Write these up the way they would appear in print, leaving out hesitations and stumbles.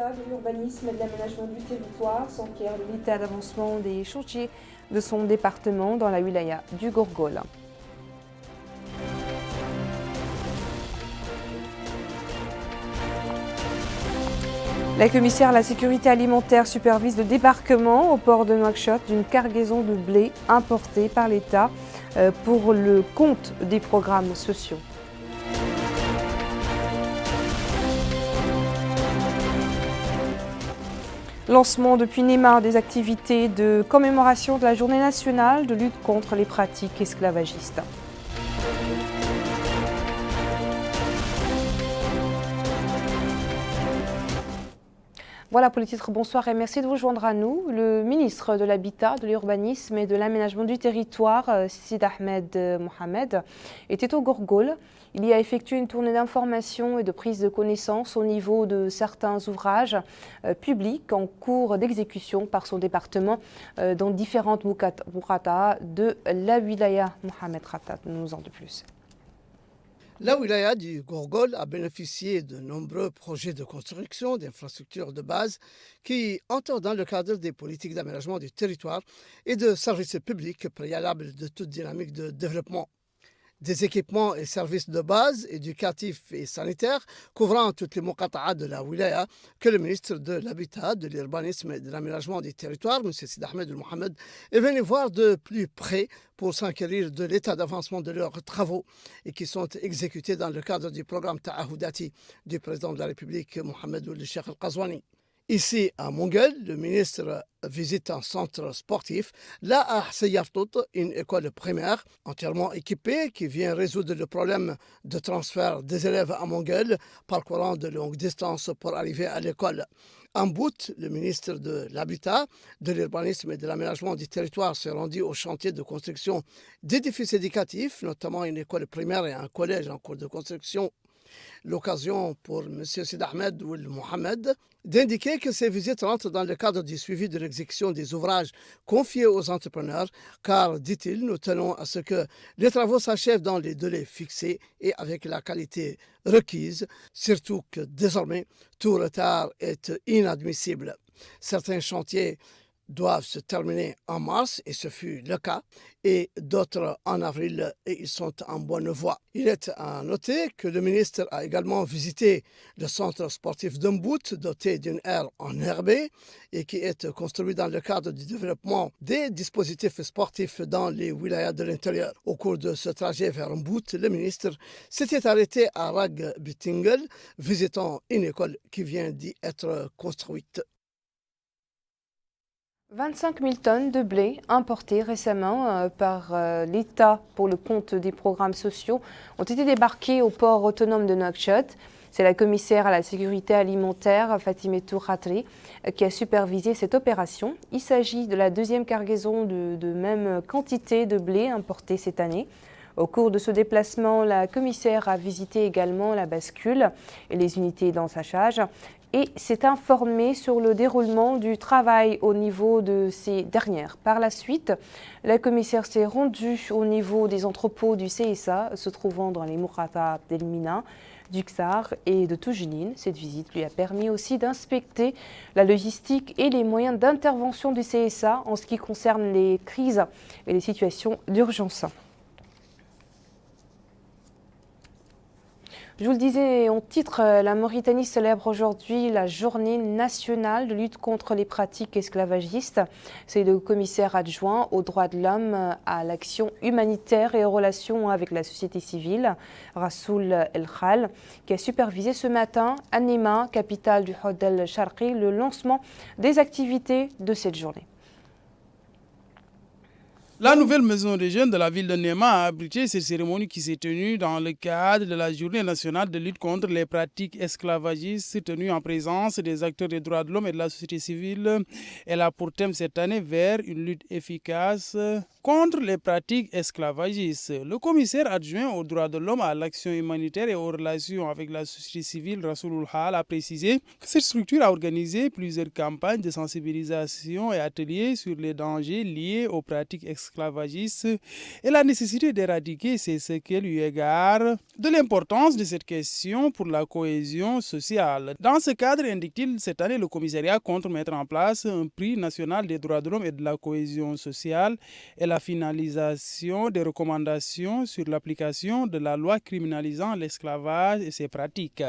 l'État de l'urbanisme et de l'aménagement du territoire s'enquiert de l'état d'avancement des chantiers de son département dans la wilaya du Gourgol. La commissaire à la sécurité alimentaire supervise le débarquement au port de Nouakchott d'une cargaison de blé importée par l'État pour le compte des programmes sociaux. Lancement depuis Néma des activités de commémoration de la journée nationale de lutte contre les pratiques esclavagistes. Voilà pour les titres, bonsoir et merci de vous joindre à nous. Le ministre de l'Habitat, de l'Urbanisme et de l'Aménagement du Territoire, Sid Ahmed Mohamed, était au Gourgol. Il y a effectué une tournée d'information et de prise de connaissance au niveau de certains ouvrages publics en cours d'exécution par son département dans différentes moukata de la wilaya. Mohamed Khatat nous en dit plus. La wilaya du Gourgol a bénéficié de nombreux projets de construction d'infrastructures de base qui entrent dans le cadre des politiques d'aménagement du territoire et de services publics préalables de toute dynamique de développement. Des équipements et services de base, éducatifs et sanitaires, couvrant toutes les muqata'a de la wilaya, que le ministre de l'Habitat, de l'Urbanisme et de l'Aménagement du Territoire, M. Sid Ahmed Mohamed, est venu voir de plus près pour s'enquérir de l'état d'avancement de leurs travaux et qui sont exécutés dans le cadre du programme Ta'ahoudati du président de la République, Mohamed Ould Cheikh Al-Qazouani. Ici, à Mongol, le ministre visite un centre sportif, là à Seyartout, une école primaire entièrement équipée qui vient résoudre le problème de transfert des élèves à Mongol parcourant de longues distances pour arriver à l'école. En bout, le ministre de l'Habitat, de l'Urbanisme et de l'Aménagement du Territoire s'est rendu au chantier de construction d'édifices éducatifs, notamment une école primaire et un collège en cours de construction. L'occasion pour M. Sid Ahmed Ould Mohamed d'indiquer que ces visites rentrent dans le cadre du suivi de l'exécution des ouvrages confiés aux entrepreneurs, car, dit-il, nous tenons à ce que les travaux s'achèvent dans les délais fixés et avec la qualité requise, surtout que désormais, tout retard est inadmissible. Certains chantiers doivent se terminer en mars, et ce fut le cas, et d'autres en avril, et ils sont en bonne voie. Il est à noter que le ministre a également visité le centre sportif d'Umbout, doté d'une aire enherbée, et qui est construit dans le cadre du développement des dispositifs sportifs dans les wilayas de l'intérieur. Au cours de ce trajet vers Umbout, le ministre s'était arrêté à Rag Bitingel, visitant une école qui vient d'y être construite. 25 000 tonnes de blé importées récemment par l'État pour le compte des programmes sociaux ont été débarquées au port autonome de Nouakchott. C'est la commissaire à la sécurité alimentaire, Fatimetou Khatri, qui a supervisé cette opération. Il s'agit de la deuxième cargaison de même quantité de blé importé cette année. Au cours de ce déplacement, la commissaire a visité également la bascule et les unités d'ensachage et s'est informée sur le déroulement du travail au niveau de ces dernières. Par la suite, la commissaire s'est rendue au niveau des entrepôts du CSA se trouvant dans les muqata'a d'Elmina, du Ksar et de Toujinine. Cette visite lui a permis aussi d'inspecter la logistique et les moyens d'intervention du CSA en ce qui concerne les crises et les situations d'urgence. Je vous le disais en titre, la Mauritanie célèbre aujourd'hui la journée nationale de lutte contre les pratiques esclavagistes. C'est le commissaire adjoint aux droits de l'homme, à l'action humanitaire et aux relations avec la société civile, Rassoul El Khal, qui a supervisé ce matin à Néma, capitale du Hod El Sharqi, le lancement des activités de cette journée. La nouvelle maison des jeunes de la ville de Néma a abrité cette cérémonie qui s'est tenue dans le cadre de la journée nationale de lutte contre les pratiques esclavagistes tenue en présence des acteurs des droits de l'homme et de la société civile. Elle a pour thème cette année vers une lutte efficace contre les pratiques esclavagistes. Le commissaire adjoint aux droits de l'homme, à l'action humanitaire et aux relations avec la société civile, Rassoul Hal, a précisé que cette structure a organisé plusieurs campagnes de sensibilisation et ateliers sur les dangers liés aux pratiques esclavagistes esclavagistes et la nécessité d'éradiquer ces séquelles eu égard de l'importance de cette question pour la cohésion sociale. Dans ce cadre, indique-t-il, cette année, le commissariat compte mettre en place un prix national des droits de l'homme et de la cohésion sociale et la finalisation des recommandations sur l'application de la loi criminalisant l'esclavage et ses pratiques.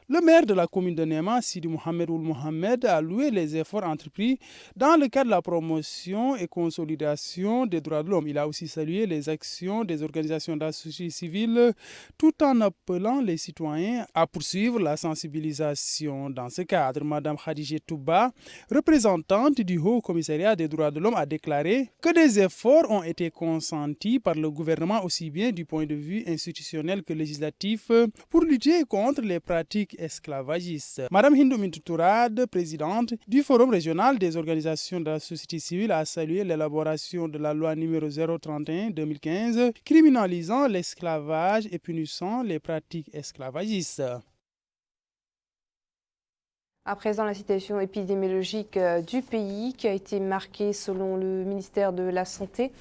Le maire de la commune de Néma, Sidi Mohamed Ould Mohamed, a loué les efforts entrepris dans le cadre de la promotion et consolidation des droits de l'homme. Il a aussi salué les actions des organisations de la société civile tout en appelant les citoyens à poursuivre la sensibilisation. Dans ce cadre, Mme Khadija Touba, représentante du Haut Commissariat des droits de l'homme, a déclaré que des efforts ont été consentis par le gouvernement aussi bien du point de vue institutionnel que législatif pour lutter contre les pratiques esclavagistes. Madame Hindou Mintou Tourade, présidente du Forum régional des organisations de la société civile, a salué l'élaboration de la loi numéro 031-2015 criminalisant l'esclavage et punissant les pratiques esclavagistes. À présent, la situation épidémiologique du pays qui a été marquée selon le ministère de la Santé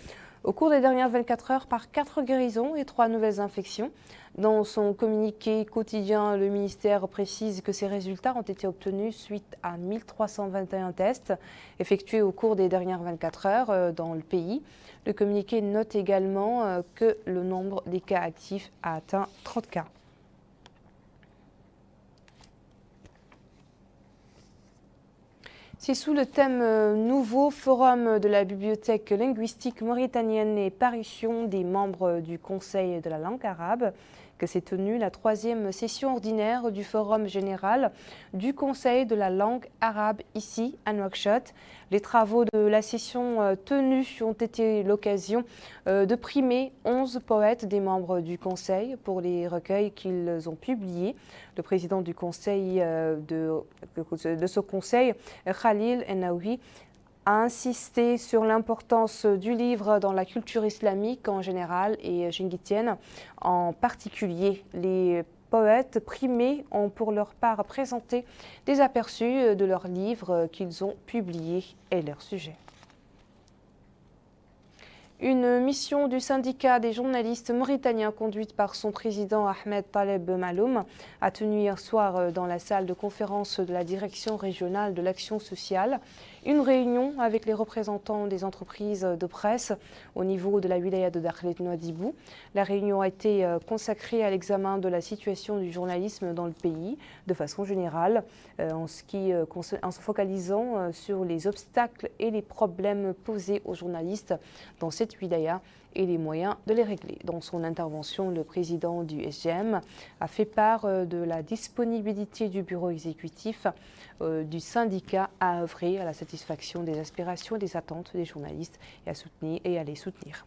au cours des dernières 24 heures par 4 guérisons et 3 nouvelles infections. Dans son communiqué quotidien, le ministère précise que ces résultats ont été obtenus suite à 1321 tests effectués au cours des dernières 24 heures dans le pays. Le communiqué note également que le nombre des cas actifs a atteint 30 cas. C'est sous le thème Nouveau Forum de la Bibliothèque linguistique mauritanienne et parution des membres du Conseil de la langue arabe que s'est tenue la 3e session ordinaire du Forum général du Conseil de la langue arabe ici à Nouakchott. Les travaux de la session tenue ont été l'occasion de primer 11 poètes des membres du Conseil pour les recueils qu'ils ont publiés. Le président du Conseil de ce Conseil, Khalil Enaoui, a insisté sur l'importance du livre dans la culture islamique en général et jingitienne en particulier. Les poètes primés ont pour leur part présenté des aperçus de leurs livres qu'ils ont publiés et leurs sujets. Une mission du syndicat des journalistes mauritaniens conduite par son président Ahmed Taleb Maloum a tenu hier soir dans la salle de conférence de la direction régionale de l'action sociale une réunion avec les représentants des entreprises de presse au niveau de la wilaya de Dakhlet Nouadhibou. La réunion a été consacrée à l'examen de la situation du journalisme dans le pays de façon générale, en se focalisant sur les obstacles et les problèmes posés aux journalistes dans cette wilaya et les moyens de les régler. Dans son intervention, le président du SGM a fait part de la disponibilité du bureau exécutif du syndicat à œuvrer à la satisfaction des aspirations et des attentes des journalistes et à les soutenir.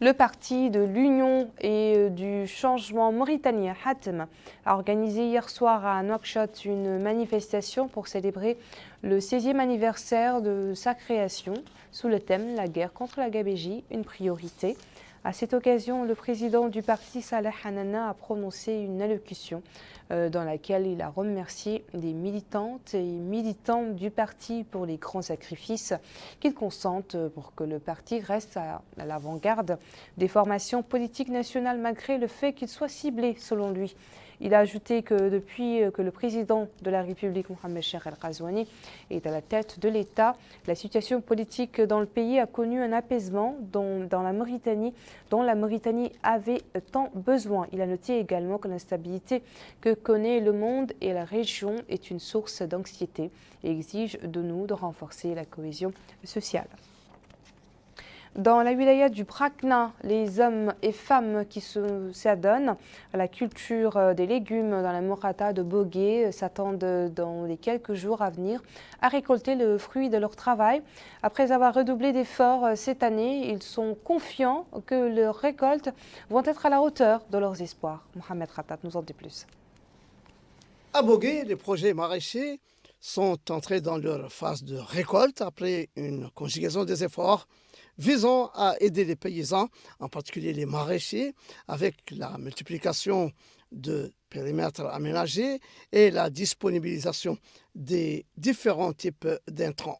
Le parti de l'Union et du changement mauritanien, Hatem, a organisé hier soir à Nouakchott une manifestation pour célébrer le 16e anniversaire de sa création sous le thème « La guerre contre la gabégie, une priorité ». À cette occasion, le président du parti, Saleh Hanana, a prononcé une allocution dans laquelle il a remercié des militantes et militants du parti pour les grands sacrifices qu'ils consentent pour que le parti reste à l'avant-garde des formations politiques nationales malgré le fait qu'il soit ciblé, selon lui. Il a ajouté que depuis que le président de la République, Mohamed Cheikh El Ghazouani, est à la tête de l'État, la situation politique dans le pays a connu un apaisement dont la Mauritanie avait tant besoin. Il a noté également que l'instabilité que connaît le monde et la région est une source d'anxiété et exige de nous de renforcer la cohésion sociale. Dans la wilaya du Brakna, les hommes et femmes qui s'adonnent à la culture des légumes dans la morata de Bogué s'attendent dans les quelques jours à venir à récolter le fruit de leur travail. Après avoir redoublé d'efforts cette année, ils sont confiants que leurs récoltes vont être à la hauteur de leurs espoirs. Mohamed Khatat nous en dit plus. À Bogué, les projets maraîchers sont entrés dans leur phase de récolte après une conjugaison des efforts visant à aider les paysans, en particulier les maraîchers, avec la multiplication de périmètres aménagés et la disponibilisation des différents types d'intrants.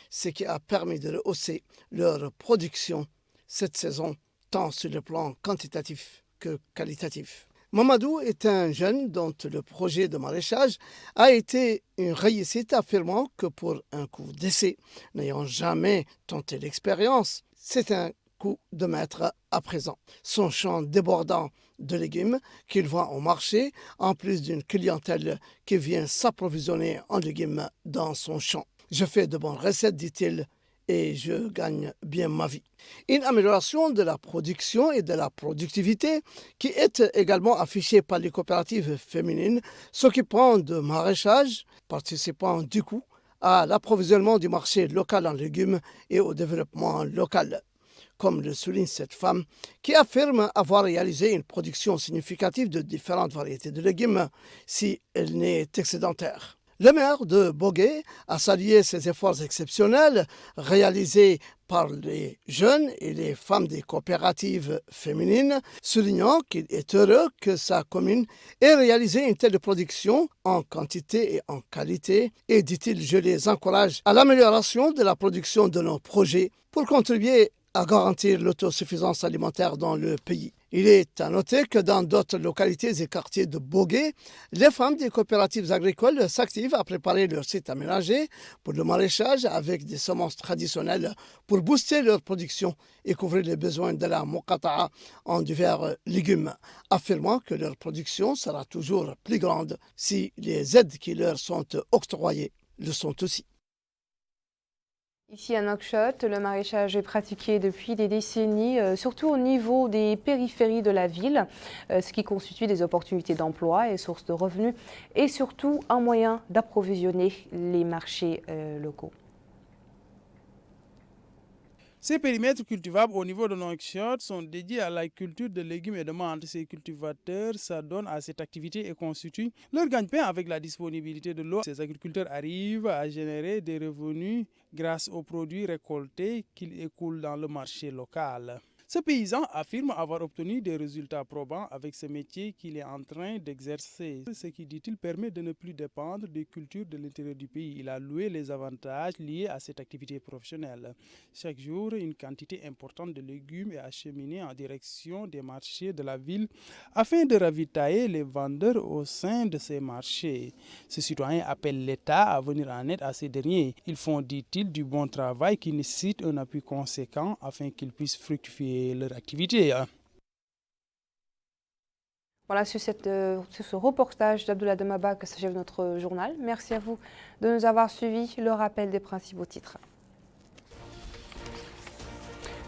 ce qui a permis de rehausser leur production cette saison, tant sur le plan quantitatif que qualitatif. Mamadou est un jeune dont le projet de maraîchage a été une réussite, affirmant que pour un coup d'essai, n'ayant jamais tenté l'expérience, c'est un coup de maître à présent. Son champ débordant de légumes qu'il vend au marché, en plus d'une clientèle qui vient s'approvisionner en légumes dans son champ. Je fais de bonnes recettes, dit-il, et je gagne bien ma vie. Une amélioration de la production et de la productivité qui est également affichée par les coopératives féminines s'occupant de maraîchage, participant du coup à l'approvisionnement du marché local en légumes et au développement local. Comme le souligne cette femme, qui affirme avoir réalisé une production significative de différentes variétés de légumes si elle n'est excédentaire. Le maire de Bogué a salué ces efforts exceptionnels réalisés par les jeunes et les femmes des coopératives féminines, soulignant qu'il est heureux que sa commune ait réalisé une telle production en quantité et en qualité. Et dit-il, je les encourage à l'amélioration de la production de nos projets pour contribuer à garantir l'autosuffisance alimentaire dans le pays. Il est à noter que dans d'autres localités et quartiers de Bogué, les femmes des coopératives agricoles s'activent à préparer leur site aménagé pour le maraîchage avec des semences traditionnelles pour booster leur production et couvrir les besoins de la Muqata'a en divers légumes, affirmant que leur production sera toujours plus grande si les aides qui leur sont octroyées le sont aussi. Ici à Nouakchott, le maraîchage est pratiqué depuis des décennies, surtout au niveau des périphéries de la ville, ce qui constitue des opportunités d'emploi et sources de revenus, et surtout un moyen d'approvisionner les marchés locaux. Ces périmètres cultivables au niveau de Nouakchott sont dédiés à la culture de légumes et de menthe. Ces cultivateurs s'adonnent à cette activité et constituent leur gagne-pain avec la disponibilité de l'eau. Ces agriculteurs arrivent à générer des revenus grâce aux produits récoltés qu'ils écoulent dans le marché local. Ce paysan affirme avoir obtenu des résultats probants avec ce métier qu'il est en train d'exercer, ce qui, dit-il, permet de ne plus dépendre des cultures de l'intérieur du pays. Il a loué les avantages liés à cette activité professionnelle. Chaque jour, une quantité importante de légumes est acheminée en direction des marchés de la ville afin de ravitailler les vendeurs au sein de ces marchés. Ce citoyen appelle l'État à venir en aide à ces derniers. Ils font, dit-il, du bon travail qui nécessite un appui conséquent afin qu'ils puissent fructifier leur activité. Voilà, sur ce reportage d'Abdoulaye Demaba que s'achève notre journal. Merci à vous de nous avoir suivis. Le rappel des principaux titres.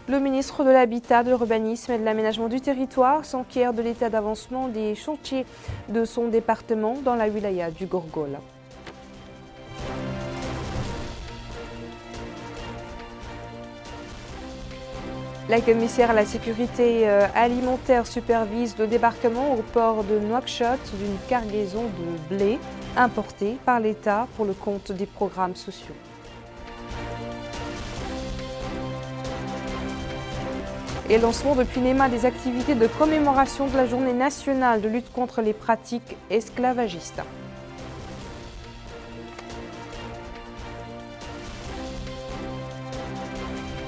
Le ministre de l'Habitat, de l'Urbanisme et de l'Aménagement du Territoire s'enquiert de l'état d'avancement des chantiers de son département dans la wilaya du Gorgol. La commissaire à la sécurité alimentaire supervise le débarquement au port de Nouakchott d'une cargaison de blé importé par l'État pour le compte des programmes sociaux. Et lancement depuis NEMA des activités de commémoration de la journée nationale de lutte contre les pratiques esclavagistes.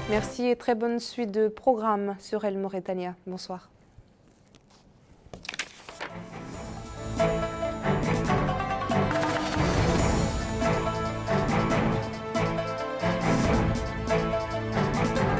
Merci et très bonne suite de programmes sur El Mauritania. Bonsoir.